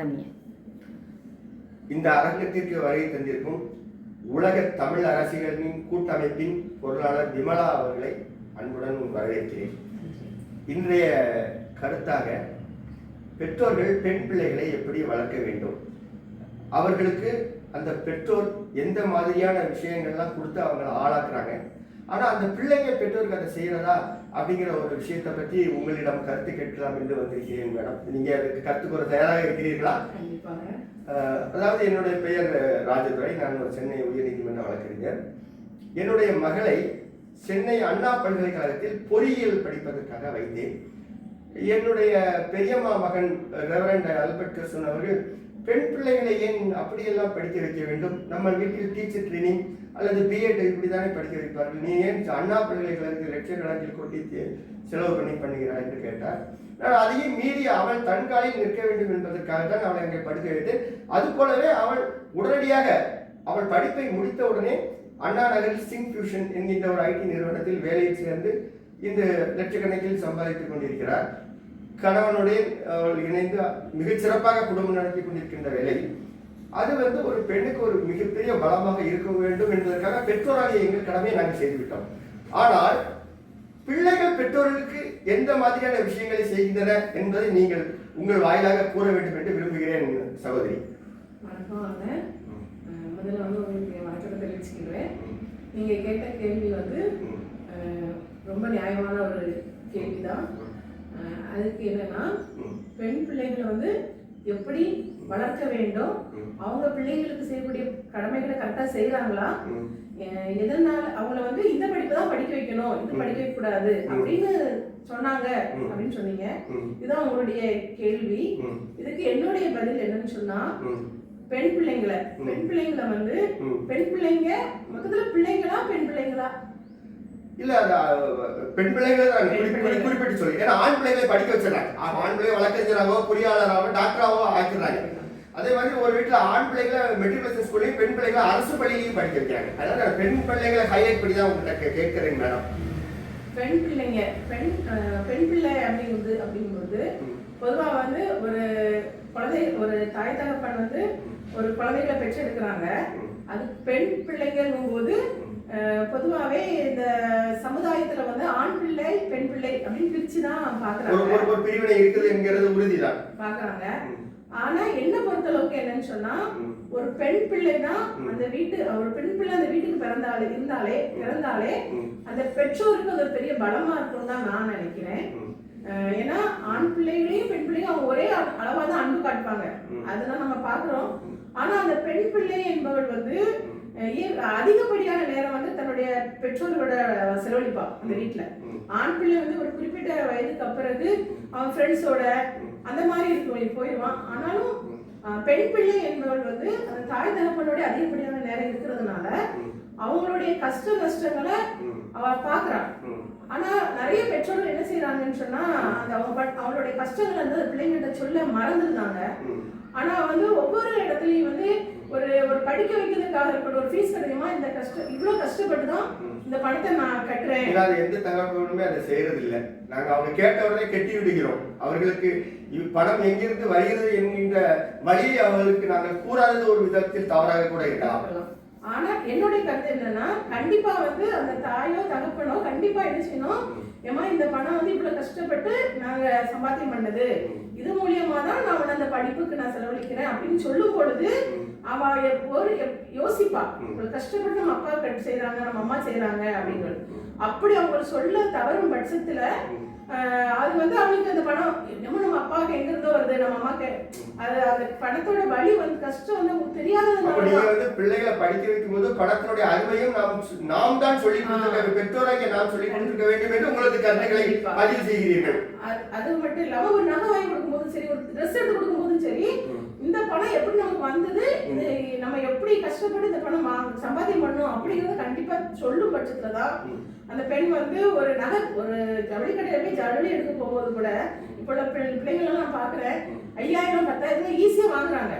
அந்நியன். இந்த அரங்கத்திற்கு வருகை தந்திருக்கும் உலக தமிழ் அரசியலின் கூட்டமைப்பின் பொருளாளர் விமலா அவர்களை அன்புடன் வரவேற்கிறேன். இன்றைய கருத்தாக பெற்றோர்கள் பெண் பிள்ளைகளை எப்படி வளர்க்க வேண்டும், அவர்களுக்கு அந்த பெற்றோர் எந்த மாதிரியான விஷயங்கள்லாம் கொடுத்து அவங்களை ஆளாக்குறாங்க, ஆனால் அந்த பிள்ளைங்க பெற்றோருக்கு அதை செய்யறதா அப்படிங்கிற ஒரு விஷயத்தை பற்றி உங்களிடம் கருத்து கேட்கலாம் என்று வந்திருக்கிறேன் மேடம். நீங்க அதுக்கு கருத்து கூற தயாராக இருக்கிறீர்களா? அதாவது என்னுடைய பெயர் ராஜதுரை, நான் ஒரு சென்னை உயர்நீதிமன்ற வழக்கறிஞர். என்னுடைய மகளை சென்னை அண்ணா பல்கலைக்கழகத்தில் பொறியியல் படிப்பதற்காக வைத்தேன். என்னுடைய பெரியம்மா மகன் ரெவரண்ட் ஆல்பர்ட் கிருஷ்ணன் அவர்கள் பெண் பிள்ளைகளை ஏன் அப்படியெல்லாம் படிக்க வைக்க வேண்டும், நம்ம வீட்டில் டீச்சர் ட்ரைனிங் அல்லது பிஎட் இப்படித்தானே படிக்க வைப்பார்கள், நீ ஏன் அண்ணா பல்கலைக்கழகத்தில் லட்ச கணக்கில் கொட்டி செலவு பண்ணுகிறாய் என்று கேட்டார். நான் அதையும் மீறி அவள் தன்காலில் நிற்க வேண்டும் என்பதற்காக தான் அவளை அங்கே படிக்க வைத்தேன். அது போலவே அவள் உடனடியாக அவள் படிப்பை முடித்த உடனே அண்ணா நகரில் சிங் ஃபியூஷன் என்கின்ற ஒரு ஐடி நிறுவனத்தில் வேலையில் சேர்ந்து இந்த லட்சக்கணக்கில் சம்பாதித்துக் கொண்டிருக்கிறார். கணவனுடைய அவள் இணைந்து மிகச்சிறப்பாக குடும்பம் நடத்தி கொண்டிருக்கின்ற வேலை. அது ஒரு பெண்ணுக்கு ஒரு மிகப்பெரிய பலமாக இருக்க வேண்டும் என்பதற்காக பெற்றோராக எங்கள் கடமையை நாங்கள் செய்துவிட்டோம். ஆனால் பிள்ளைகள் பெற்றோர்களுக்கு எந்த மாதிரியான விஷயங்களை செய்கின்றன என்பதை நீங்கள் உங்கள் வாயிலாக கூற வேண்டும் என்று விரும்புகிறேன் சகோதரி. முதல்ல உங்களுக்கு வணக்கத்தை தெரிவிச்சுக்கிறேன். நீங்க கேட்ட கேள்வி ரொம்ப நியாயமான ஒரு கேள்விதான். அதுக்கு என்னன்னா, பெண் பிள்ளைகளை எப்படி வளர்க்க வேண்டும், அவங்க பிள்ளைங்களுக்கு செய்யக்கூடிய கடமைகளை கரெக்டா செய்யறாங்களா, எதனால அவங்கள இந்த படிப்பு தான் படிக்க வைக்கணும், இது படிக்க வைக்க கூடாது அப்படின்னு சொன்னாங்க அப்படின்னு சொன்னீங்க. இதுதான் உங்களுடைய கேள்வி. இதுக்கு என்னுடைய பதில் என்னன்னு சொன்னா, பெண் பிள்ளைங்களை பெண் பிள்ளைங்க மொத்தத்துல பிள்ளைங்களா பெண் பிள்ளைங்களா இல்ல, பெண் பிள்ளைகளை குறிப்பிட்டு சொல்லி, ஏன்னா ஆண் பிள்ளைகளை படிக்க வச்சிடறாங்க, ஆண் பிள்ளைகளை வழக்கறிஞராகவோ பொறியாளராகவோ டாக்டராகவோ ஆக்கிடுறாங்க. அதே மாதிரி ஒரு வீட்டுல ஆண் பிள்ளைகளை மெட்ரிகுலேஷன் ஸ்கூல்லையும் பெண் பிள்ளைகளை அரசு பள்ளியிலையும் படிக்க வைக்கிறாங்க. அதனால பெண் பிள்ளைகளை ஹைலைட் பண்ணி தான் உங்கள்கிட்ட கேட்கிறேன் மேடம். பெண் பிள்ளைங்க பெண் பிள்ளை அப்படிங்கும்போது பொதுவா ஒரு தாய் தகப்பன் ஒரு குழந்தைகளை பெற்றெடுக்கிறாங்க. அது பெண் பிள்ளைங்கும் போது பொதுவாவே இந்த சமுதாயத்துல ஆண் பிள்ளை பெண் பிள்ளை அப்படின்னு பிரிச்சுதான் பாக்குறாங்க. ஒரு பிரிவினை இருக்குது என்கிறது உறுதிதான் பாக்குறாங்க. ஆனா என்ன பொறுத்தளவுக்கு என்னன்னு சொன்னா, ஒரு பெண் பிள்ளைனா ஒரு பெண் பிள்ளை அந்த வீட்டுக்கு பிறந்தாலே அந்த பெற்றோருக்கு அது ஒரு பெரிய பலமா இருக்கும்னு தான் நான் நினைக்கிறேன். ஏன்னா ஆண் பிள்ளைகளையும் பெண் பிள்ளையும் அவங்க ஒரே அளவா தான் அன்பு காட்டுப்பாங்க, அதெல்லாம் நம்ம பாக்குறோம். ஆனா அந்த பெண் பிள்ளை என்பவள் அதிகப்படியான நேரம் தன்னுடைய பெற்றோர்களோட செலவழிப்பா அந்த வீட்டுல. ஆண் பிள்ளை ஒரு குறிப்பிட்ட வயதுக்கு பிறகு அவன் ஃப்ரெண்ட்ஸோட அந்த மாதிரி போயிடுவான். ஆனாலும் பெண் பிள்ளை என்பவள் அந்த தாய் தகப்பனோட அதிகப்படியான நேரம் இருக்கிறதுனால அவங்களுடைய கஷ்ட நஷ்டங்களை அவ பாக்குறான். ஆனா நிறைய பெற்றோர்கள் என்ன செய்யறாங்கன்னு சொன்னா, அவங்களுடைய கஷ்டங்களை பிள்ளைங்கிட்ட சொல்ல மறந்துருந்தாங்க. ஆனா ஒவ்வொரு இடத்துலயும் ஒரு படிக்க வைக்கிறதுக்காக இருக்கட்டும், ஒரு ஃபீஸ் கிடைக்குமா, இந்த கஷ்டம் இவ்வளவு கஷ்டப்பட்டு தான் இந்த பணத்தை நான் கட்டுறேன். எந்த தகவலுமே அதை செய்யறது இல்லை. நாங்க அவங்க கேட்டவரை கெட்டி விடுகிறோம். அவர்களுக்கு பணம் எங்கிருந்து வருகிறது என்கின்ற வழியை அவர்களுக்கு நாங்கள் கூறாதது ஒரு விதத்தில் தவறாக கூட இருக்கலாம். ஆனா என்னுடைய கருத்து என்னன்னா, கண்டிப்பா அந்த தாயோ தகப்பனோ கண்டிப்பா என்ன செய்யணும், ஏமா இந்த பணம் இவ்வளவு கஷ்டப்பட்டு நாங்க சம்பாத்தியம் பண்ணது, இது மூலியமா தான் நான் அந்த படிப்புக்கு நான் செலவழிக்கிறேன் அப்படின்னு சொல்லும் பொழுது அவ யோசிப்பா, இவ்வளவு கஷ்டப்பட்டு நம்ம அப்பா செய்யறாங்க, நம்ம அம்மா செய்யறாங்க அப்படிங்கிறது. அப்படி அவங்க சொல்ல தவறும் பட்சத்துல அது அவளுக்கு அந்த பணம் நம்ம அப்பாவுக்கு எங்க இருந்தோ வருது, நம்ம அம்மாக்கு அந்த பணத்தோட வழி கஷ்டம் தெரியாதது. பிள்ளைகளை படிக்க வைக்கும் போது பணத்தினுடைய அருமையும் நாம் தான் சொல்லி கொடுத்திருக்க, பெற்றோராக நாம் சொல்லி கொடுத்திருக்க வேண்டும் என்று உங்களுக்கு கருத்துக்களை பதிவு செய்கிறீர்கள். அது மட்டும் இல்லாம ஒரு நகை வாங்கி கொடுக்கும் போதும் சரி, ஒரு ட்ரெஸ் எடுத்து கொடுக்கும் போதும் சரி, இந்த பணம் எப்படி நமக்கு வந்தது, இது நம்ம எப்படி கஷ்டப்பட்டு இந்த பணம் சம்பாத்தியம் பண்ணணும் அப்படிங்கறத கண்டிப்பா சொல்லும் பட்சத்துலதான் அந்த பெண் ஒரு நகை ஒரு ஜவுளி கடையில போய் ஜவுளி எடுக்க போகும்போது கூட இப்போ பிள்ளைங்களெல்லாம் நான் பாக்குறேன் 5000 10,000 ஈஸியா வாங்குறாங்க.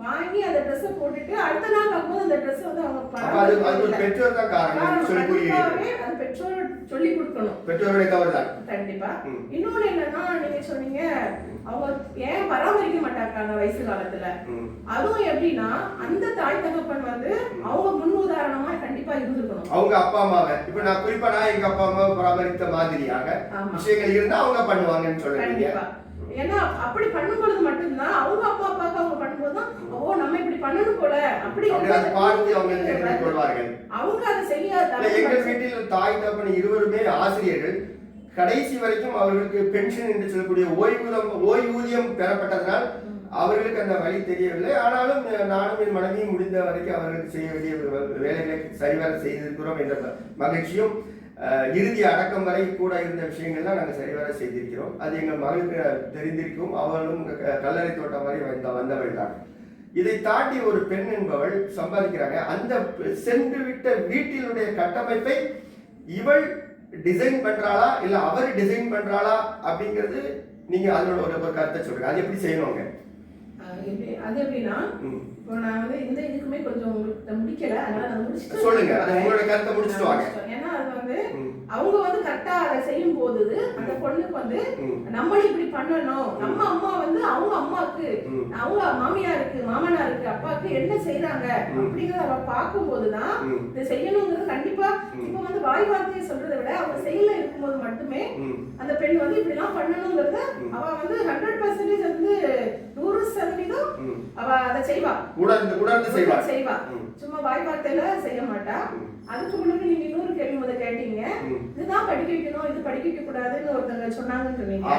வாங்கி அந்த ட்ரெஸ் போட்டுட்டு அடுத்த நாள் பார்க்கும்போது அந்த ட்ரெஸ் அவங்க பெற்றோர் சொல்லி கொடுக்கணும். பெற்றோருடைய தவறு தான் கண்டிப்பா. இன்னொன்னு என்னன்னா, நீங்க சொன்னீங்க, அவங்க ஏன் பராமரிக்க மாட்டாங்க வயசு காலத்துல. அதுவும் எப்படின்னா அந்த தாய் தகப்பன் வந்து அவங்க முன் உதாரணமா கண்டிப்பா இருந்திருக்கணும். அவங்க அப்பா அம்மாவை இப்ப நான் குறிப்பா நான் எங்க அப்பா அம்மாவை பராமரித்த மாதிரியாக விஷயங்கள் இருந்தா அவங்க பண்ணுவாங்கன்னு சொல்றீங்க. ஏன்னா அப்படி பண்ணும்பொழுது மட்டும்தான் அவங்க அப்பா அப்பாவுக்கு அவங்க பண்ணும்போதுதான் ஓ நம்ம இப்படி பண்ணணும் போல அப்படி பார்த்து அவங்க தெரிந்து கொள்வார்கள். அவங்க அதை செய்யாத. எங்கள் வீட்டில் தாய் தகப்பன் இருவருமே ஆசிரியர்கள். கடைசி வரைக்கும் அவர்களுக்கு பென்ஷன் என்று சொல்லக்கூடிய ஓய்வூதியம் பெறப்பட்டதனால் அவர்களுக்கு அந்த வழி தெரியவில்லை. ஆனாலும் நானும் என் மனைவியும் முடிந்த வரைக்கும் அவர்களுக்கு செய்ய வேண்டிய வேலைகளை சரிவர செய்திருக்கிறோம் என்ற மகிழ்ச்சியும் இறுதி அடக்கம் வரை கூட இருந்த விஷயங்கள்லாம் நாங்கள் சரிவர செய்திருக்கிறோம். அது எங்கள் மகளுக்கு தெரிந்திருக்கும். அவளும் கல்லறை தோட்டம் வரை வந்தவள் தான். இதை தாண்டி ஒரு பெண் என்பவள் சம்பாதிக்கிறாங்க. அந்த சென்று விட்ட வீட்டினுடைய கட்டமைப்பை இவள் டிசைன் பண்றாளா இல்ல அவர் டிசைன் பண்றாளா அப்படிங்கிறது நீங்க அதோட ஒரு கருத்தை சொல்லுங்க. அது எப்படி செய்யணுங்க? அது எப்படின்னா இப்போ நான் வந்து இந்த இதுக்குமே கொஞ்சம் முடிக்கல, அதனால நான் முடிச்சுட்டு சொல்லுங்க. உங்களோட கருத்தை முடிச்சுட்டு வாங்க. ஏன்னா அது வந்து அவங்க வந்து கரெக்டா அதை செய்யும் போது அந்த பொண்ணுக்கு வந்து நம்மளும் இப்படி பண்ணணும், நம்ம அம்மா வந்து அவங்க அம்மாவுக்கு அவங்க மாமியாருக்கு மாமனாருக்கு அப்பாவுக்கு என்ன செய்யறாங்க அப்படிங்கறத அவ பார்க்கும் போதுதான் இதை செய்யணுங்கிறது கண்டிப்பா. இப்ப வந்து வாய் வார்த்தையை சொல்றதை விட அவங்க செயல இருக்கும்போது மட்டுமே அந்த பெண் வந்து இப்படி எல்லாம் பண்ணணுங்கிறத அவ வந்து 100% வந்து 100% அவ அதை செய்வா. செய்வா. சும்மா வாய் வார்த்தையில செய்ய மாட்டா. அதுக்கு முன்னாடி நீங்க இன்னொரு கேள்வி முதல் கேட்டீங்க, இதுதான் படிக்க வைக்கணும் இது படிக்க வைக்க கூடாதுன்னு ஒருத்தங்க சொன்னாங்கன்னு சொன்னீங்க.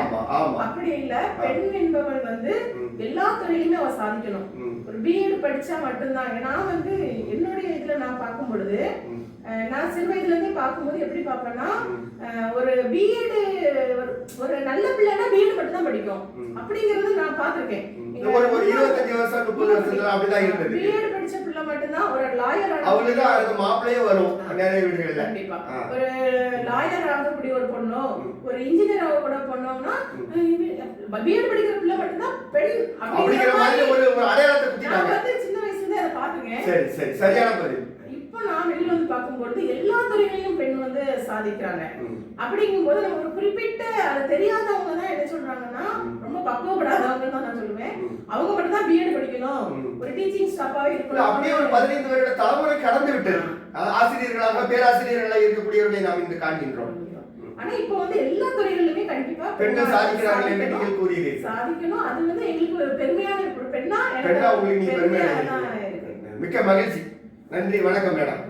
அப்படி இல்ல, பெண் என்பவள் வந்து எல்லா துறையிலுமே அவ சாதிக்கணும். ஒரு பிஎட் படிச்சா மட்டும்தான். நான் வந்து என்னுடைய இதுல நான் பார்க்கும் பொழுது நான் சிறு வயதுல இருந்தே பார்க்கும்போது எப்படி பார்ப்பேன்னா, ஒரு பிஎட் ஒரு நல்ல பிள்ளைனா பிஎட் மட்டும் தான் படிக்கும் அப்படிங்கறது நான் பார்த்திருக்கேன். ஒரு 25 வருஷம் 30 வருஷத்துல அப்படிதான் இருந்தது. பிஎட் படிச்ச பிள்ளை மட்டும்தான் ஒரு லாயர் அவங்களுக்கு அது மாப்பிளையே வரும் நிறைய வீடுகள்ல. கண்டிப்பா ஒரு லாயர் ஆகக்கூடிய ஒரு பொண்ணோ ஒரு இன்ஜினியர் ஆக கூட பொண்ணோம்னா பிஎட் படிக்கிற பிள்ளை மட்டும்தான் பெண் அப்படிங்கிற மாதிரி ஒரு அடையாளத்தை குத்திட்டாங்க. நான் சின்ன வயசுல இருந்தே அதை பாத்துங்க. சரி சரி, சரியான பதில். இப்போ நான் வெளியில வந்து பார்க்கும்போது எல்லா துறைகளிலும் பெண் வந்து சாதிக்கிறாங்க. அப்படிங்கும்போது நம்ம ஒரு குறிப்பிட்ட அது தெரியாதவங்க தான் என்ன சொல்றாங்கன்னா, ரொம்ப பக்குவப்படாதவங்க தான் நான் சொல்லுவேன், அவங்க மட்டும் தான் பிஎட் படிக்கணும், ஒரு டீச்சிங் ஸ்டாஃபாவே இருக்கணும். அப்படியே ஒரு 15 வருட தலைமுறை கடந்து விட்டது. ஆசிரியர்களாக பேராசிரியர்களாக இருக்கக்கூடியவர்களை நாம் இன்று காண்கின்றோம். ஆனா இப்போ வந்து எல்லா துறைகளிலுமே கண்டிப்பா பெண்கள் சாதிக்கிறார்கள் என்று நீங்கள் கூறுகிறீர்கள். சாதிக்கணும். அது வந்து எங்களுக்கு ஒரு பெருமையான ஒரு பெண்ணா உங்களுக்கு நீ பெருமையாக. மிக்க மகிழ்ச்சி. நன்றி, வணக்கம் மேடம்.